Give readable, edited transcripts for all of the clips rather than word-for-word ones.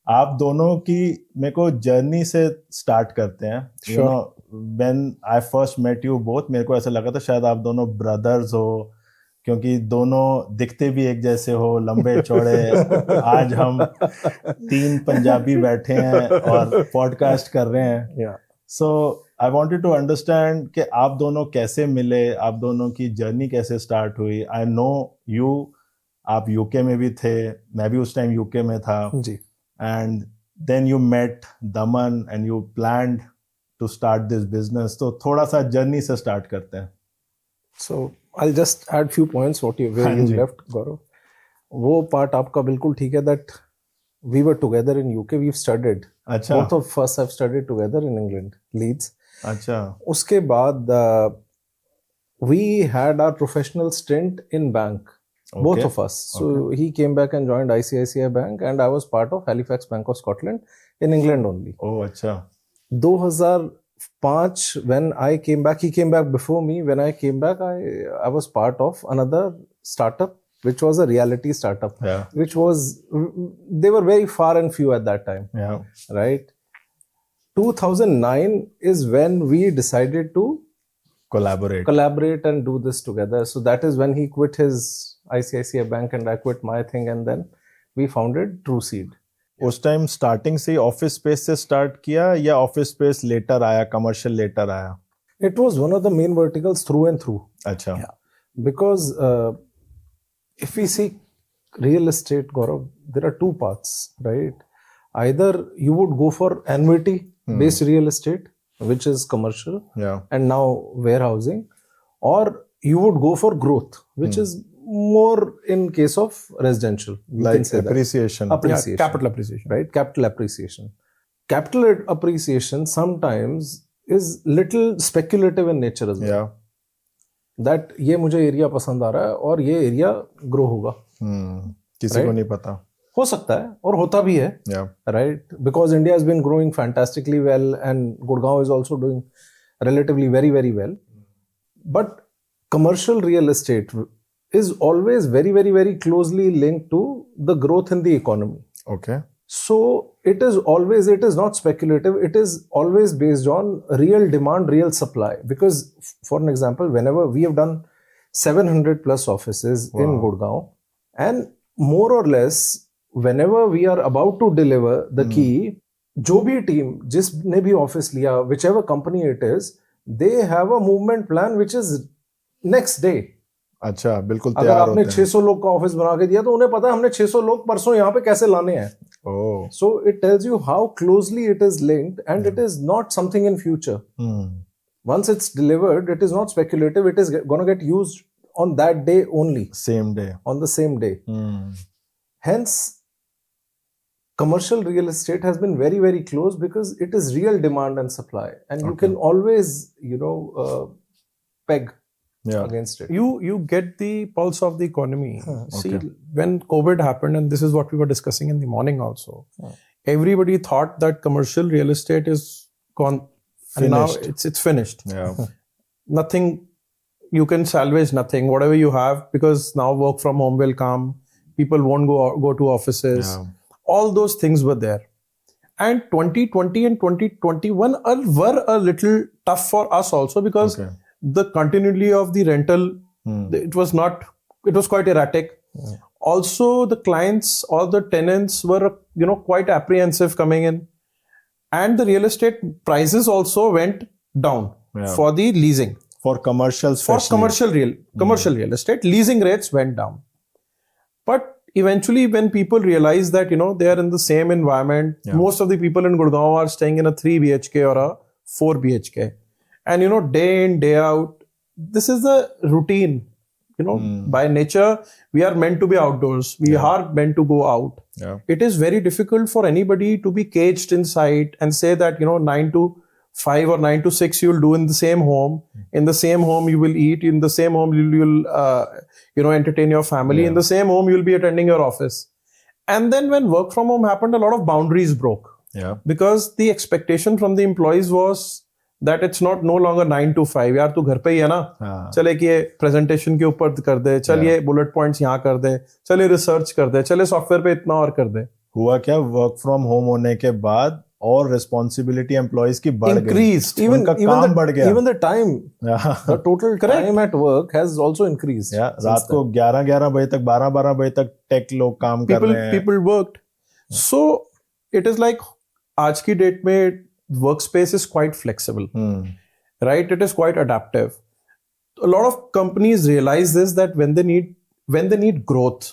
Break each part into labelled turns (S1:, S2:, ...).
S1: आप दोनों की मेरे को जर्नी से स्टार्ट करते हैं. You know when I first met you both, मेरे को ऐसा लगा था शायद आप दोनों ब्रदर्स हो, क्योंकि दोनों दिखते भी एक जैसे हो, लंबे चौड़े. आज हम 3 पंजाबी बैठे हैं और पॉडकास्ट कर रहे हैं. सो आई वांटेड टू अंडरस्टैंड कि आप दोनों कैसे मिले, आप दोनों की जर्नी कैसे स्टार्ट हुई. आई नो यू, आप यूके में भी थे, मैं भी उस टाइम यूके में था
S2: जी.
S1: and then you met Daman and you planned to start this business. तो थोड़ा सा जर्नी से स्टार्ट करते हैं.
S2: So I'll just add few points where you left, Gaurav. वो part आपका बिल्कुल ठीक है that we were together in UK. We've studied.
S1: अच्छा.
S2: Both of us have studied together in England, Leeds.
S1: अच्छा.
S2: उसके बाद we had our professional stint in bank. Okay. Both of us. So he came back and joined ICICI Bank and I was part of Halifax Bank of Scotland in England only.
S1: Oh, अच्छा.
S2: 2005 when I came back, he came back before me. When I came back, I was part of another startup, which was a reality startup.
S1: Yeah.
S2: Which was, they were very far and few at that time.
S1: Yeah.
S2: Right? 2009 is when we decided to collaborate and do this together. So that is when he quit his ICICI Bank and I quit my thing and then we founded True Seed.
S1: उस time starting से office space से start किया या office space letter आया, commercial letter आया?
S2: It was one of the main verticals through and through.
S1: अच्छा.
S2: Yeah. Because if we see real estate, Gaurav, there are two paths, right? Either you would go for annuity based real estate, which is commercial, and now warehousing, or you would go for growth, which is more in case of residential.
S1: Like appreciation.
S2: Appreciation.
S3: Yeah, capital appreciation.
S2: Right? Capital appreciation. Capital appreciation sometimes is little speculative in nature as well.
S1: Yeah.
S2: That ये मुझे area पसंद आ रहा है और ये area grow होगा.
S1: किसी को नहीं पता.
S2: हो सकता है और होता भी है.
S1: Yeah.
S2: Right? Because India has been growing fantastically well and Gurgaon is also doing relatively very, very well. But commercial real estate is always very, very, very closely linked to the growth in the economy.
S1: Okay.
S2: So it is not speculative. It is always based on real demand, real supply. Because for an example, whenever we have done 700 plus offices in Gurgaon, and more or less, whenever we are about to deliver the key, जो भी team, जिसने भी office लिया, whichever company it is, they have a movement plan which is next day.
S1: अच्छा, बिल्कुल
S2: अगर आपने 600 लोग का ऑफिस बना के दिया तो उन्हें पता है हमने 600 लोग परसों यहाँ पे कैसे लाने हैं. So it tells you how closely it is linked and it is not something in future. Once it's delivered, it is not speculative. It is going to get used on that day only.
S1: Same day.
S2: On the same day. Hence, commercial real estate has been very, very close because it is real demand and supply. And you can always, peg against it.
S3: You get the pulse of the economy. See, when COVID happened, and this is what we were discussing in the morning also, everybody thought that commercial real estate is gone. And now it's finished.
S1: Yeah.
S3: Nothing, you can salvage nothing, whatever you have, because now work from home will come. People won't go to offices.
S1: Yeah.
S3: All those things were there. And 2020 and 2021 were a little tough for us also because the continuity of the rental, it was quite erratic. Also, the clients or the tenants were, quite apprehensive coming in. And the real estate prices also went down for the leasing.
S1: For commercials,
S3: for commercial real estate, leasing rates went down. But eventually, when people realize that, they are in the same environment, most of the people in Gurgaon are staying in a 3 BHK or a 4 BHK. And, day in, day out, this is the routine. By nature, we are meant to be outdoors. We are meant to go out.
S1: Yeah.
S3: It is very difficult for anybody to be caged inside and say that, 9 to 5 or 9 to 6 you'll do in the same home. In the same home you will eat. In the same home you'll entertain your family. In the same home you'll be attending your office. And then when work from home happened, a lot of boundaries broke.
S1: Yeah.
S3: Because the expectation from the employees was that it's no longer 9 to 5. यार तू घर पे ही है ना, चले कि ये presentation के ऊपर कर दे, चल ये बुलेट पॉइंट्स यहाँ कर दे, चले रिसर्च कर दे, चले सॉफ्टवेयर पे इतना और कर दे.
S1: हुआ क्या, वर्क फ्रॉम होम होने के बाद और रिस्पॉन्सिबिलिटी एम्प्लॉइज की बढ़
S2: increased.
S1: गई, उनका काम बढ़ गया।
S2: Even the time, the total
S3: Correct.
S2: time at work has also increased.
S1: रात को 11-11 बजे तक, 12-12 बजे तक टेक लोग काम कर रहे हैं।
S3: People worked. So it is like आज की डेट में workspace is quite flexible, right? It is quite adaptive. A lot of companies realize this, that when they need growth,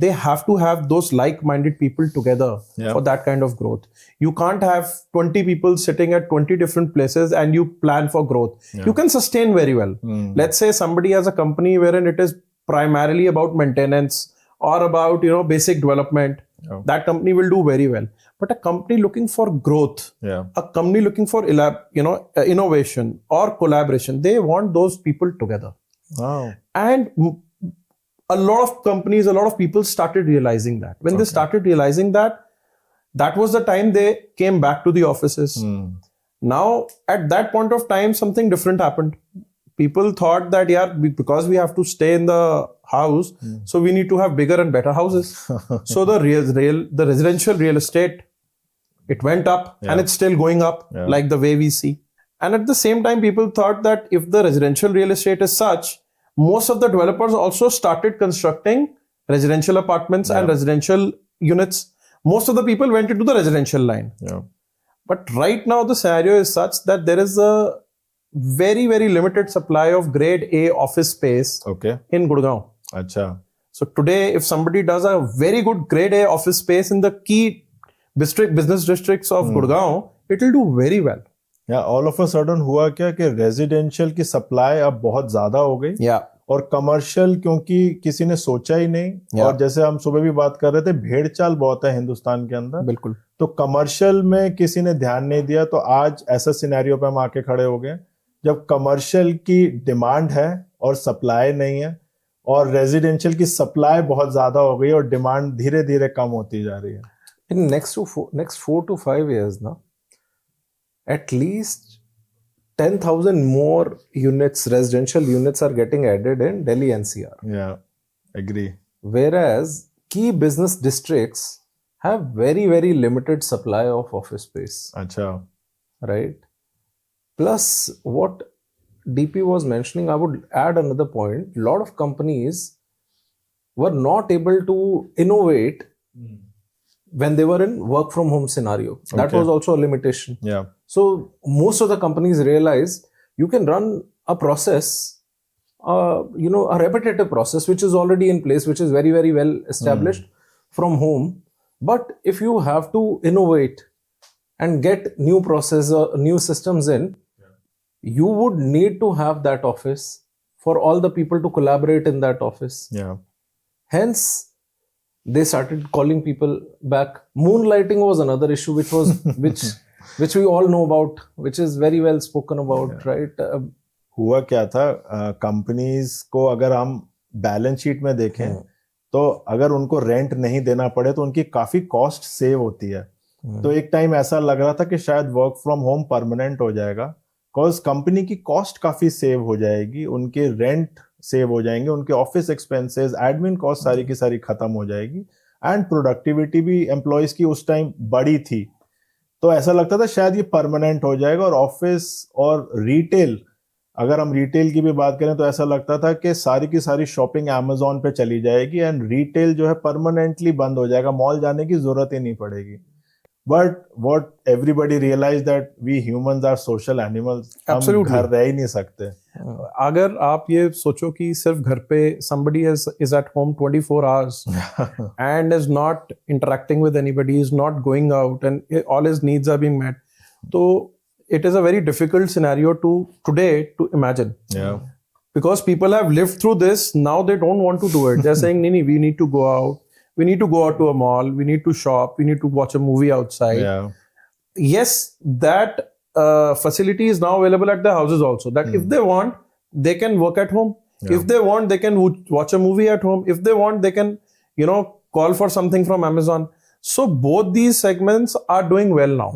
S3: they have to have those like-minded people together for that kind of growth. You can't have 20 people sitting at 20 different places and you plan for growth. You can sustain very well. Let's say somebody has a company wherein it is primarily about maintenance or about, basic development. That company will do very well. But a company looking for growth, a company looking for innovation or collaboration, they want those people together.
S1: Wow.
S3: And a lot of companies, a lot of people started realizing that. When they started realizing that, that was the time they came back to the offices. Now, at that point of time, something different happened. People thought that, because we have to stay in the house, so we need to have bigger and better houses. So the residential real estate, it went up and it's still going up like the way we see. And at the same time, people thought that if the residential real estate is such, most of the developers also started constructing residential apartments and residential units. Most of the people went into the residential line. But right now the scenario is such that there is a very, very limited supply of grade A office space in Gurgaon.
S1: Achha.
S3: So today, if somebody does a very good grade A office space in the key business districts of Gurgaon, it will do very well.
S1: All of a sudden हुआ क्या कि residential की supply अब बहुत ज्यादा हो गई, और कमर्शियल क्योंकि किसी ने सोचा ही नहीं, और जैसे हम सुबह भी बात कर रहे थे, भेड़ चाल बहुत है हिंदुस्तान के अंदर,
S3: बिल्कुल,
S1: तो कमर्शियल में किसी ने ध्यान नहीं दिया। तो आज ऐसा सिनेरियो पे हम आके खड़े हो गए जब कमर्शियल की डिमांड है और सप्लाई नहीं है, और रेजिडेंशियल की सप्लाई बहुत ज्यादा हो गई और डिमांड धीरे धीरे कम होती जा रही है।
S2: In next 4 to 5 years now, at least 10,000 more units, residential units are getting added in Delhi NCR.
S1: Yeah, agree.
S2: Whereas key business districts have very, very limited supply of office space.
S1: Achha.
S2: Right? Plus, what DP was mentioning, I would add another point. A lot of companies were not able to innovate when they were in work from home scenario. That was also a limitation.
S1: Yeah.
S2: So most of the companies realized you can run a process, a repetitive process which is already in place, which is very, very well established from home. But if you have to innovate and get new process, new systems in, you would need to have that office for all the people to collaborate in that office.
S1: Yeah.
S2: Hence, they started calling people back. Moonlighting was another issue, which we all know about, which is very well spoken about, right?
S1: हुआ क्या था, companies को अगर हम balance sheet में देखें तो अगर उनको रेंट नहीं देना पड़े तो उनकी काफी कॉस्ट सेव होती है। तो एक टाइम ऐसा लग रहा था कि शायद वर्क फ्रॉम होम परमानेंट हो जाएगा, बिकॉज कंपनी की कॉस्ट काफी सेव हो जाएगी, उनके रेंट सेव हो जाएंगे, उनके ऑफिस एक्सपेंसेस, एडमिन कॉस्ट सारी की सारी खत्म हो जाएगी, एंड प्रोडक्टिविटी भी एम्प्लॉयज की उस टाइम बड़ी थी। तो ऐसा लगता था शायद ये परमानेंट हो जाएगा। और ऑफिस और रिटेल, अगर हम रिटेल की भी बात करें तो ऐसा लगता था कि सारी की सारी शॉपिंग अमेजोन पे चली जाएगी एंड रिटेल जो है परमानेंटली बंद हो जाएगा, मॉल जाने की जरूरत ही नहीं पड़ेगी। But what everybody realize that we humans are social animals, हम घर रह ही नहीं सकते।
S3: अगर आप ये सोचो कि सिर्फ घर पे somebody is at home 24 hours and is not interacting with anybody, is not going out, and all his needs are being met, so it is a very difficult scenario today to imagine.
S1: Yeah.
S3: Because people have lived through this, now they don't want to do it. They're saying, Nini, we need to go out. We need to go out to a mall. We need to shop. We need to watch a movie outside.
S1: Yeah.
S3: Yes, that facility is now available at the houses also. That if they want, they can work at home. Yeah. If they want, they can watch a movie at home. If they want, they can, call for something from Amazon. So both these segments are doing well now.